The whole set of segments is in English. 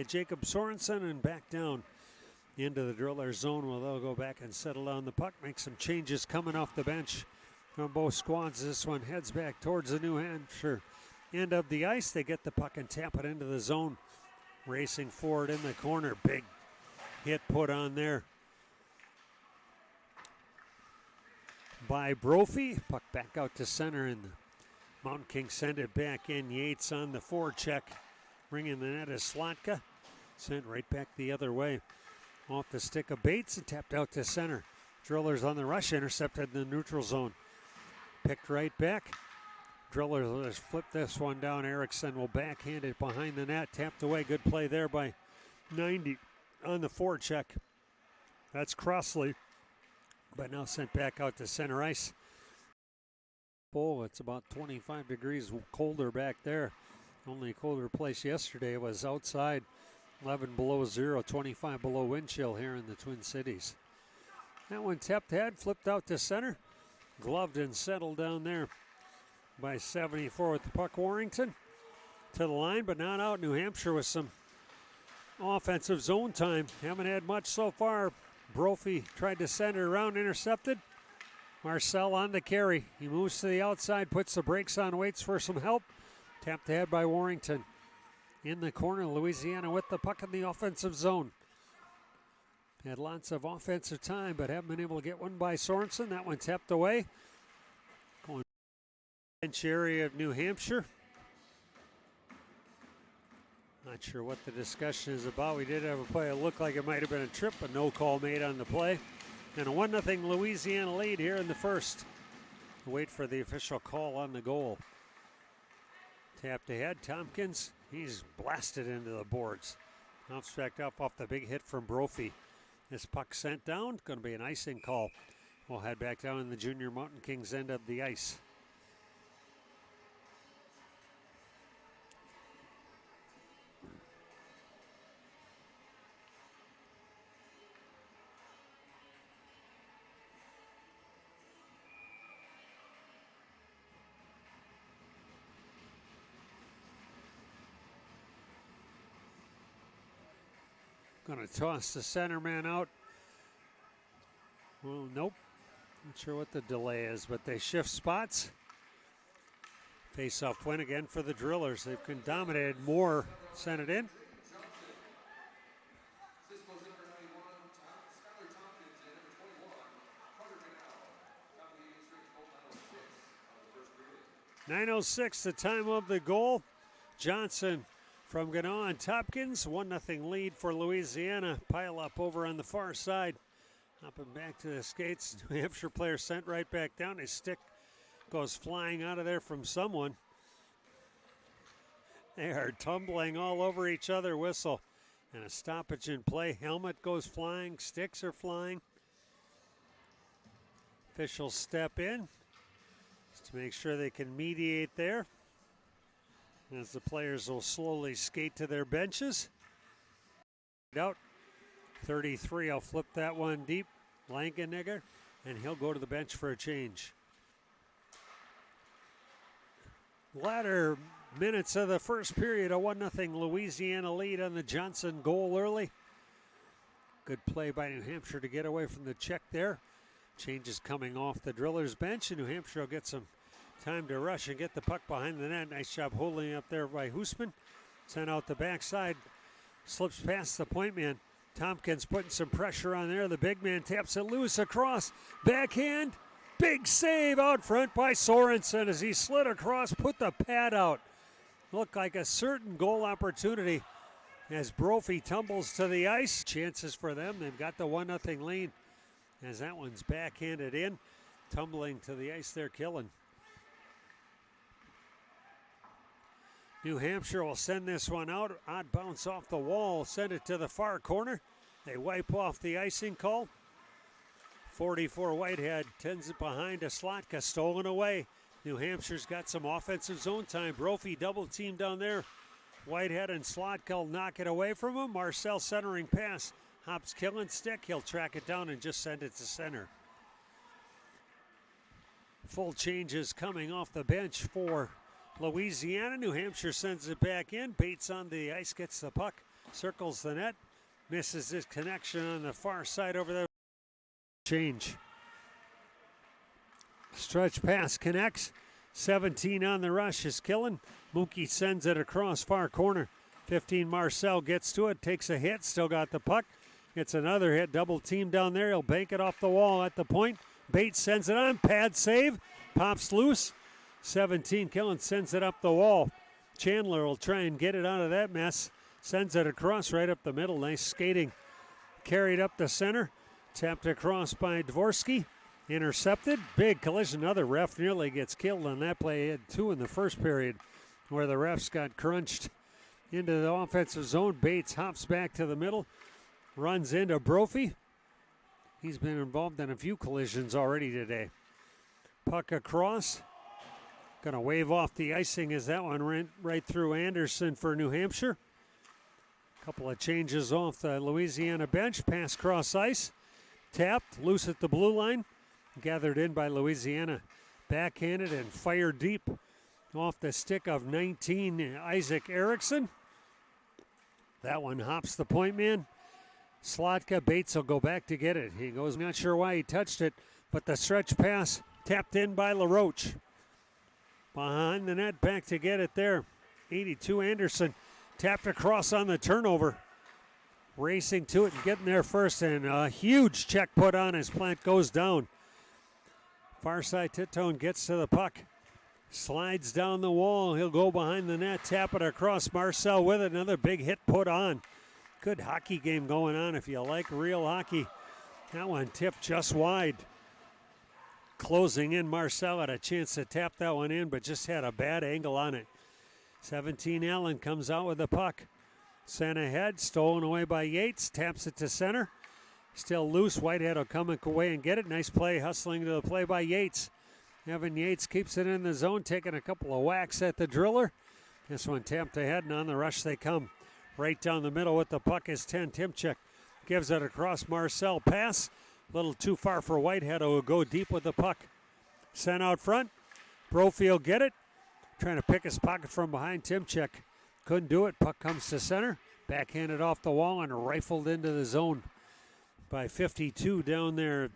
Jacob Sorensen, and back down into the driller zone where they'll go back and settle down the puck. Make some changes coming off the bench from both squads. This one heads back towards the New Hampshire end of the ice. They get the puck and tap it into the zone. Racing forward in the corner. Big hit put on there by Brophy. Puck back out to center, and the Mountain Kings send it back in. Yates on the forecheck. Bringing the net is Slotka. Sent right back the other way. Off the stick of Bates and tapped out to center. Drillers on the rush, intercepted in the neutral zone. Picked right back. Drillers will just flip this one down. Erickson will backhand it behind the net. Tapped away. Good play there by 90 on the forecheck. That's Crossley. But now sent back out to center ice. Oh, it's about 25 degrees colder back there. Only colder place yesterday was outside. 11 below zero, 25 below wind chill here in the Twin Cities. That one tapped head, flipped out to center. Gloved and settled down there by 74 with the puck. Warrington to the line, but not out. New Hampshire with some offensive zone time. Haven't had much so far. Brophy tried to send it around, intercepted. Marcel on the carry. He moves to the outside, puts the brakes on, waits for some help. Tapped ahead by Warrington. In the corner, Louisiana with the puck in the offensive zone. Had lots of offensive time, but haven't been able to get one by Sorensen. That one tapped away. Going bench area of New Hampshire. Not sure what the discussion is about. We did have a play. It looked like it might have been a trip, but no call made on the play. And a 1-0 Louisiana lead here in the first. Wait for the official call on the goal. Tapped ahead, Tompkins, he's blasted into the boards. Hops back up off the big hit from Brophy. This puck sent down, going to be an icing call. We'll head back down in the Junior Mountain Kings end of the ice. Going to toss the center man out. Well, nope. Not sure what the delay is, but they shift spots. Face-off win again for the Drillers. They've dominated. Moore sent it in. .906 the time of the goal. Johnson from Ganaw and Tompkins, 1-0 lead for Louisiana. Pile up over on the far side. Hopping back to the skates. New Hampshire player sent right back down. His stick goes flying out of there from someone. They are tumbling all over each other. Whistle and a stoppage in play. Helmet goes flying. Sticks are flying. Officials step in just to make sure they can mediate there, as the players will slowly skate to their benches. Out 33, I'll flip that one deep. Langenegger, and he'll go to the bench for a change. Latter minutes of the first period, a 1-0 Louisiana lead on the Johnson goal early. Good play by New Hampshire to get away from the check there. Changes coming off the Drillers bench, and New Hampshire will get some time to rush and get the puck behind the net. Nice job holding up there by Hoosman. Sent out the backside. Slips past the point man. Tompkins putting some pressure on there. The big man taps it loose across. Backhand. Big save out front by Sorensen as he slid across, put the pad out. Looked like a certain goal opportunity as Brophy tumbles to the ice. Chances for them. They've got the 1-0 lead as that one's backhanded in. Tumbling to the ice there, Killen. New Hampshire will send this one out. Odd bounce off the wall. Send it to the far corner. They wipe off the icing call. 44 Whitehead tends it behind to Slotka. Stolen away. New Hampshire's got some offensive zone time. Brophy double team down there. Whitehead and Slotka will knock it away from him. Marcel centering pass. Hops Killen stick. He'll track it down and just send it to center. Full changes coming off the bench for Louisiana. New Hampshire sends it back in. Bates on the ice, gets the puck Circles the net. Misses his connection on the far side over there. Change. Stretch pass connects. 17 on the rush is killing. Mookie sends it across far corner. 15 Marcel gets to it, takes a hit, still got the puck. Gets another hit, double team down there. He'll bank it off the wall at the point. Bates sends it on, pad save, pops loose. 17 Killen sends it up the wall. Chandler will try and get it out of that mess. Sends it across right up the middle. Nice skating. Carried up the center. Tapped across by Dvorsky. Intercepted. Big collision. Another ref nearly gets killed on that play. He had two in the first period where the refs got crunched into the offensive zone. Bates hops back to the middle. Runs into Brophy. He's been involved in a few collisions already today. Puck across. Gonna wave off the icing as that one ran right through Anderson for New Hampshire. Couple of changes off the Louisiana bench. Pass cross ice. Tapped, loose at the blue line. Gathered in by Louisiana. Backhanded and fired deep off the stick of 19, Isaac Erickson. That one hops the point man. Slotka, Bates will go back to get it. He goes, not sure why he touched it, but the stretch pass tapped in by LaRoche. Behind the net, back to get it there. 82 Anderson tapped across on the turnover. Racing to it and getting there first, and a huge check put on as Plant goes down. Far side Titone gets to the puck. Slides down the wall. He'll go behind the net, tap it across. Marcel with it. Another big hit put on. Good hockey game going on if you like real hockey. That one tipped just wide. Closing in, Marcel had a chance to tap that one in, but just had a bad angle on it. 17 Allen comes out with the puck. Sent ahead, stolen away by Yates. Taps it to center. Still loose. Whitehead will come away and get it. Nice play, hustling to the play by Yates. Evan Yates keeps it in the zone, taking a couple of whacks at the driller. This one tapped ahead, and on the rush they come. Right down the middle with the puck is 10. Timchuk gives it across. Marcel pass. A little too far for Whitehead, who will go deep with the puck. Sent out front. Brophy will get it. Trying to pick his pocket from behind. Timchuk couldn't do it. Puck comes to center. Backhanded off the wall and rifled into the zone by 52 down there.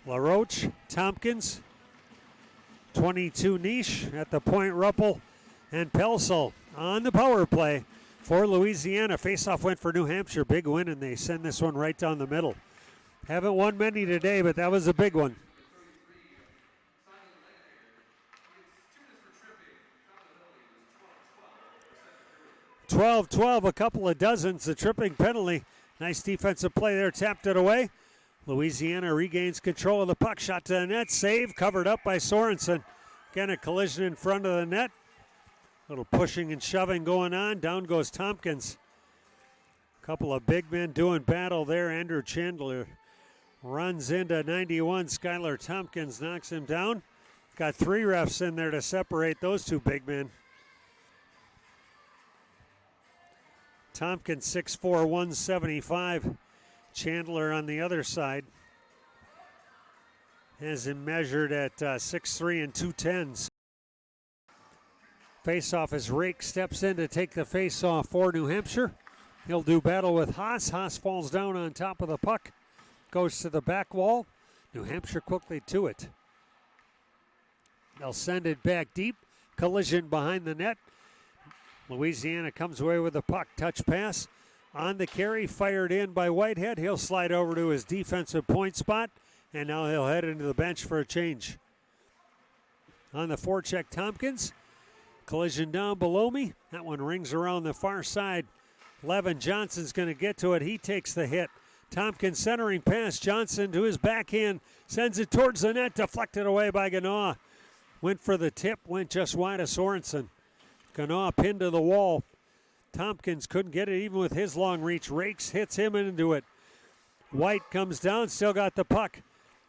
LaRoche, Tompkins, 22 Niche at the point. Ruppel and Pelsel on the power play for Louisiana. Faceoff went for New Hampshire. Big win, and they send this one right down the middle. Haven't won many today, but that was a big one. 12-12, a couple of dozens. The tripping penalty. Nice defensive play there, tapped it away. Louisiana regains control of the puck. Shot to the net, save, covered up by Sorensen. Again, a collision in front of the net. Little pushing and shoving going on. Down goes Tompkins. Couple of big men doing battle there. Andrew Chandler runs into 91. Skylar Tompkins knocks him down. Got three refs in there to separate those two big men. Tompkins 6'4", 175. Chandler on the other side has him measured at 6'3" and 210. Face-off as Rake steps in to take the face-off for New Hampshire. He'll do battle with Haas. Haas falls down on top of the puck. Goes to the back wall. New Hampshire quickly to it. They'll send it back deep. Collision behind the net. Louisiana comes away with the puck. Touch pass on the carry. Fired in by Whitehead. He'll slide over to his defensive point spot. And now he'll head into the bench for a change. On the forecheck, Tompkins. Collision down below me. That one rings around the far side. Levin Johnson's going to get to it. He takes the hit. Tompkins centering pass. Johnson to his backhand. Sends it towards the net. Deflected away by Ganaw. Went for the tip. Went just wide of Sorensen. Ganaw pinned to the wall. Tompkins couldn't get it even with his long reach. Rakes hits him into it. White comes down. Still got the puck.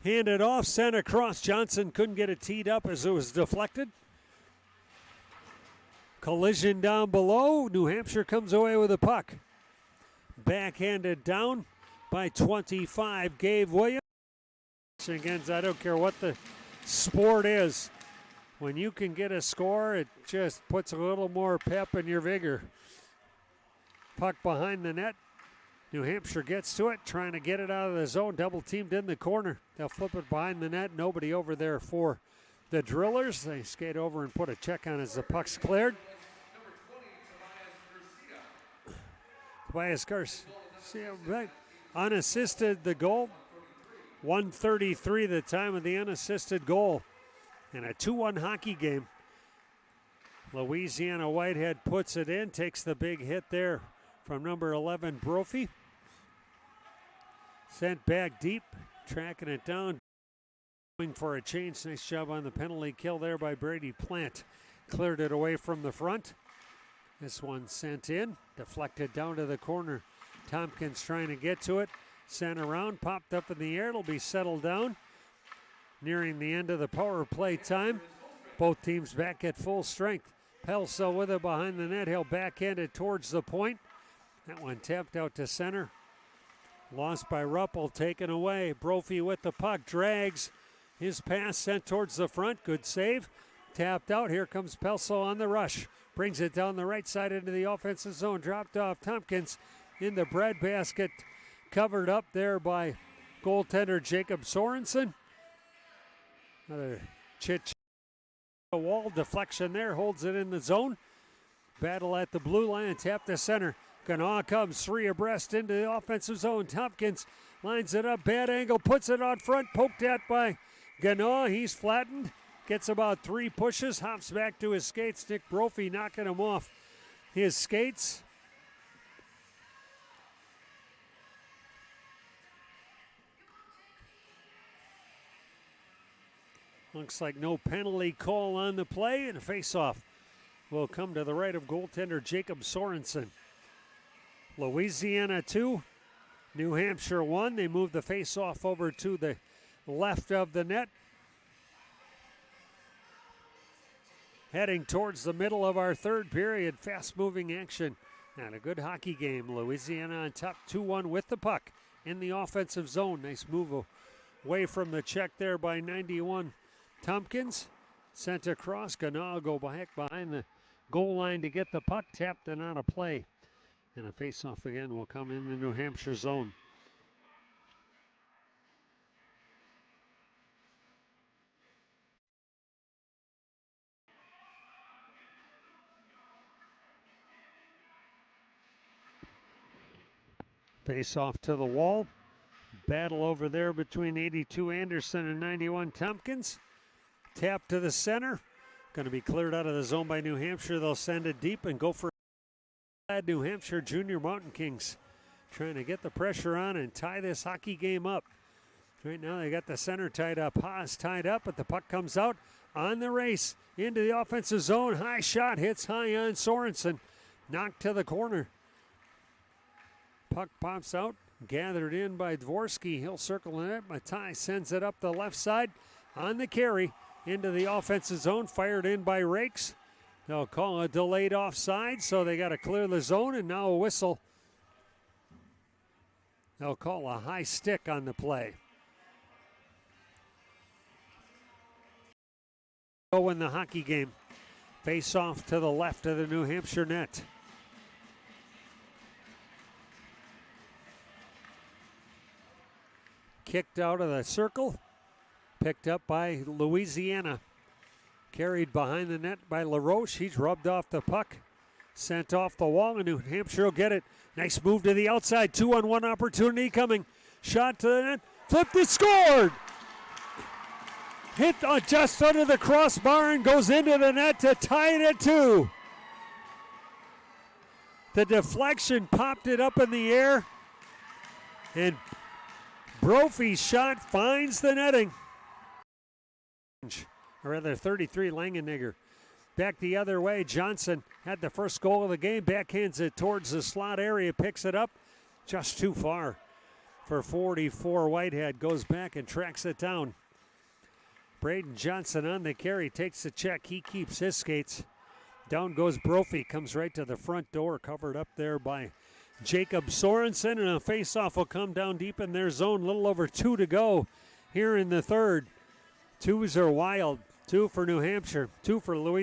Handed off. Sent across. Johnson couldn't get it teed up as it was deflected. Collision down below. New Hampshire comes away with the puck. Backhanded down by 25. Gabe Williams. Again, I don't care what the sport is. When you can get a score, it just puts a little more pep in your vigor. Puck behind the net. New Hampshire gets to it, trying to get it out of the zone. Double teamed in the corner. They'll flip it behind the net. Nobody over there for the Drillers. They skate over and put a check on as the puck's cleared. Tobias Garcia, unassisted the goal. 1:33 the time of the unassisted goal. And a 2-1 hockey game. Louisiana Whitehead puts it in, takes the big hit there from number 11, Brophy. Sent back deep, tracking it down. Going for a change. Nice job on the penalty kill there by Brady Plant. Cleared it away from the front. This one sent in, deflected down to the corner. Tompkins trying to get to it. Sent around, popped up in the air. It'll be settled down. Nearing the end of the power play time. Both teams back at full strength. Pelso with it behind the net. He'll backhand it towards the point. That one tapped out to center. Lost by Ruppel, taken away. Brophy with the puck, drags. His pass sent towards the front. Good save. Tapped out. Here comes Pelso on the rush. Brings it down the right side into the offensive zone. Dropped off. Tompkins in the breadbasket. Covered up there by goaltender Jacob Sorensen. Another chit. A wall deflection there. Holds it in the zone. Battle at the blue line. Tap to center. Ganaw comes three abreast into the offensive zone. Tompkins lines it up. Bad angle. Puts it on front. Poked at by Ganaw. He's flattened. Gets about three pushes. Hops back to his skates. Nick Brophy knocking him off his skates. Looks like no penalty call on the play, and a face-off will come to the right of goaltender Jacob Sorensen. Louisiana 2, New Hampshire 1. They move the face-off over to the left of the net. Heading towards the middle of our third period. Fast-moving action and a good hockey game. Louisiana on top 2-1 with the puck in the offensive zone. Nice move away from the check there by 91. Tompkins sent across. Ganaw go back behind the goal line to get the puck. Tapped and out of play. And a face-off again will come in the New Hampshire zone. Face-off to the wall. Battle over there between 82 Anderson and 91 Tompkins. Tap to the center. Going to be cleared out of the zone by New Hampshire. They'll send it deep and go for New Hampshire Junior Mountain Kings. Trying to get the pressure on and tie this hockey game up. Right now they got the center tied up. Haas tied up, but the puck comes out on the race into the offensive zone. High shot hits high on Sorensen. Knocked to the corner. Puck pops out. Gathered in by Dvorsky. He'll circle the net. Matai sends it up the left side on the carry into the offensive zone. Fired in by Rakes. They'll call a delayed offside, so they got to clear the zone, and now a whistle. They'll call a high stick on the play. Go in the hockey game. Face off to the left of the New Hampshire net. Kicked out of the circle. Picked up by Louisiana. Carried behind the net by LaRoche. He's rubbed off the puck. Sent off the wall, and New Hampshire will get it. Nice move to the outside. 2-on-1 opportunity coming. Shot to the net. Flipped it, scored! Hit just under the crossbar and goes into the net to tie it at 2. The deflection popped it up in the air. And Brophy's shot finds the netting. Or rather, 33, Langenegger. Back the other way, Johnson had the first goal of the game. Backhands it towards the slot area, picks it up. Just too far for 44. Whitehead goes back and tracks it down. Braden Johnson on the carry, takes the check. He keeps his skates. Down goes Brophy, comes right to the front door, covered up there by Jacob Sorensen, and a face-off will come down deep in their zone. Little over 2 to go here in the third. Twos are wild. 2 for New Hampshire, 2 for Louisiana.